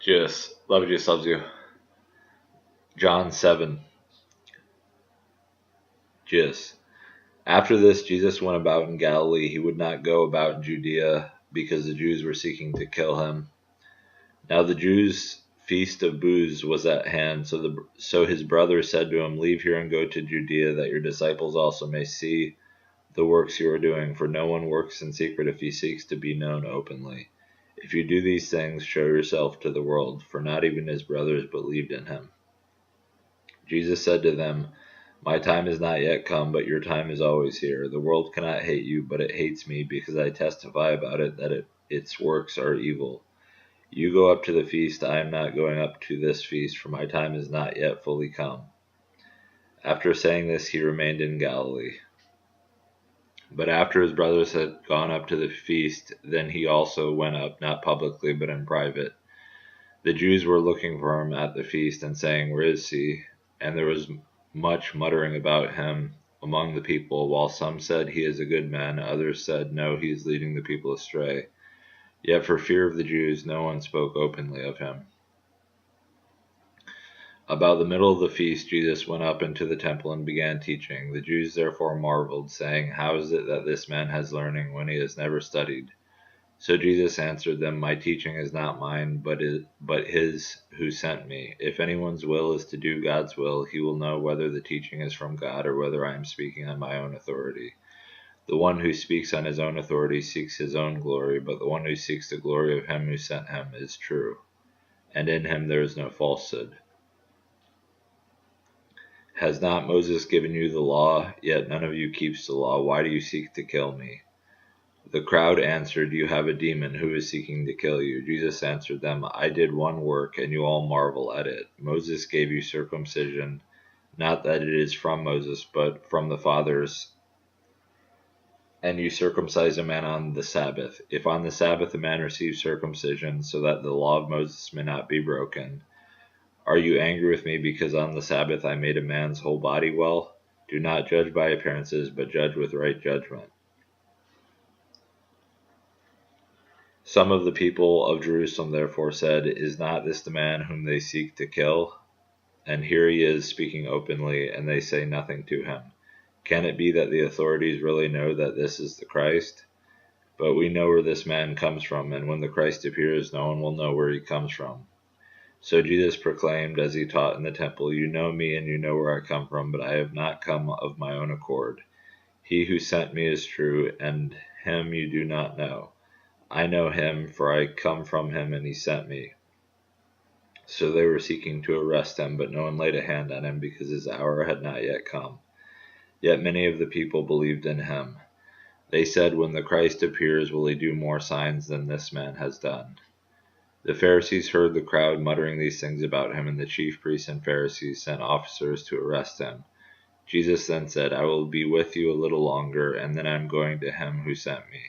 Jesus, love Jesus loves you. John 7. Jesus. After this, Jesus went about in Galilee. He would not go about in Judea because the Jews were seeking to kill him. Now the Jews' feast of booths was at hand, so his brothers said to him, "Leave here and go to Judea, that your disciples also may see the works you are doing. For no one works in secret if he seeks to be known openly. If you do these things, show yourself to the world." For not even his brothers believed in him. Jesus said to them, "My time is not yet come, but your time is always here. The world cannot hate you, but it hates me because I testify about it that its works are evil. You go up to the feast. I am not going up to this feast, for my time is not yet fully come." After saying this, he remained in Galilee. But after his brothers had gone up to the feast, then he also went up, not publicly, but in private. The Jews were looking for him at the feast and saying, "Where is he?" And there was much muttering about him among the people, while some said, "He is a good man," others said, "No, he is leading the people astray." Yet for fear of the Jews, no one spoke openly of him. About the middle of the feast, Jesus went up into the temple and began teaching. The Jews therefore marveled, saying, "How is it that this man has learning when he has never studied?" So Jesus answered them, "My teaching is not mine, but his who sent me. If anyone's will is to do God's will, he will know whether the teaching is from God or whether I am speaking on my own authority. The one who speaks on his own authority seeks his own glory, but the one who seeks the glory of him who sent him is true, and in him there is no falsehood. Has not Moses given you the law? Yet none of you keeps the law. Why do you seek to kill me?" The crowd answered, "You have a demon. Who is seeking to kill you?" Jesus answered them, "I did one work, and you all marvel at it. Moses gave you circumcision, not that it is from Moses, but from the fathers, and you circumcise a man on the Sabbath. If on the Sabbath a man receives circumcision, so that the law of Moses may not be broken, are you angry with me because on the Sabbath I made a man's whole body well? Do not judge by appearances, but judge with right judgment." Some of the people of Jerusalem therefore said, "Is not this the man whom they seek to kill? And here he is speaking openly, and they say nothing to him. Can it be that the authorities really know that this is the Christ? But we know where this man comes from, and when the Christ appears, no one will know where he comes from." So Jesus proclaimed as he taught in the temple, "You know me, and you know where I come from, but I have not come of my own accord. He who sent me is true, and him you do not know. I know him, for I come from him, and he sent me." So they were seeking to arrest him, but no one laid a hand on him, because his hour had not yet come. Yet many of the people believed in him. They said, "When the Christ appears, will he do more signs than this man has done?" The Pharisees heard the crowd muttering these things about him, and the chief priests and Pharisees sent officers to arrest him. Jesus then said, "I will be with you a little longer, and then I am going to him who sent me.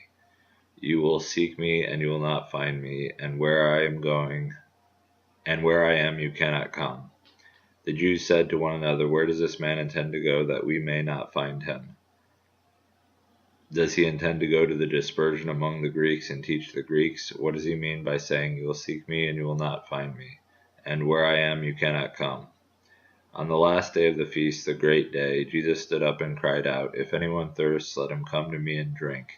You will seek me, and you will not find me, and where I am you cannot come." The Jews said to one another, "Where does this man intend to go, that we may not find him? Does he intend to go to the dispersion among the Greeks and teach the Greeks? What does he mean by saying, 'You will seek me, and you will not find me,' and 'where I am you cannot come'?" On the last day of the feast, the great day, Jesus stood up and cried out, "If anyone thirsts, let him come to me and drink.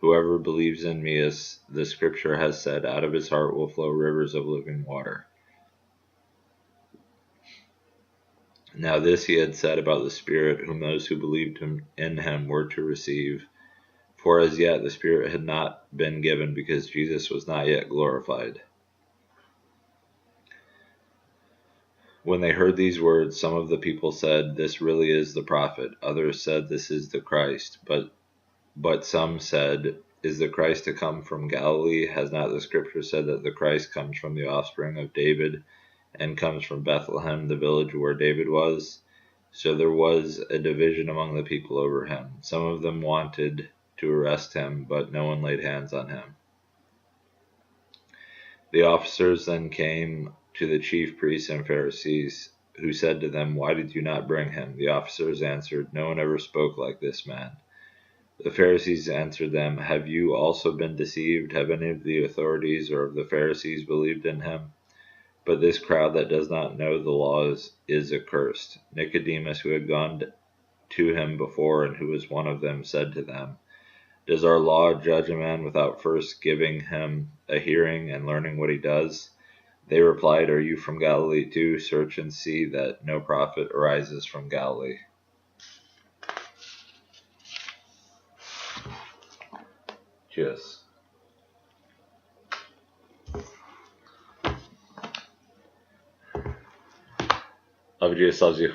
Whoever believes in me, as the scripture has said, out of his heart will flow rivers of living water." Now this he had said about the Spirit, whom those who believed in him were to receive. For as yet the Spirit had not been given, because Jesus was not yet glorified. When they heard these words, some of the people said, "This really is the prophet." Others said, "This is the Christ." But some said, "Is the Christ to come from Galilee? Has not the scripture said that the Christ comes from the offspring of David, and comes from Bethlehem, the village where David was?" So there was a division among the people over him. Some of them wanted to arrest him, but no one laid hands on him. The officers then came to the chief priests and Pharisees, who said to them, "Why did you not bring him?" The officers answered, "No one ever spoke like this man." The Pharisees answered them, "Have you also been deceived? Have any of the authorities or of the Pharisees believed in him?" But this crowd that does not know the laws is accursed. Nicodemus, who had gone to him before and who was one of them, said to them, Does our law judge a man without first giving him a hearing and learning what he does? They replied, Are you from Galilee too? Search and see that no prophet arises from Galilee. Cheers. Love you, Jesus loves you.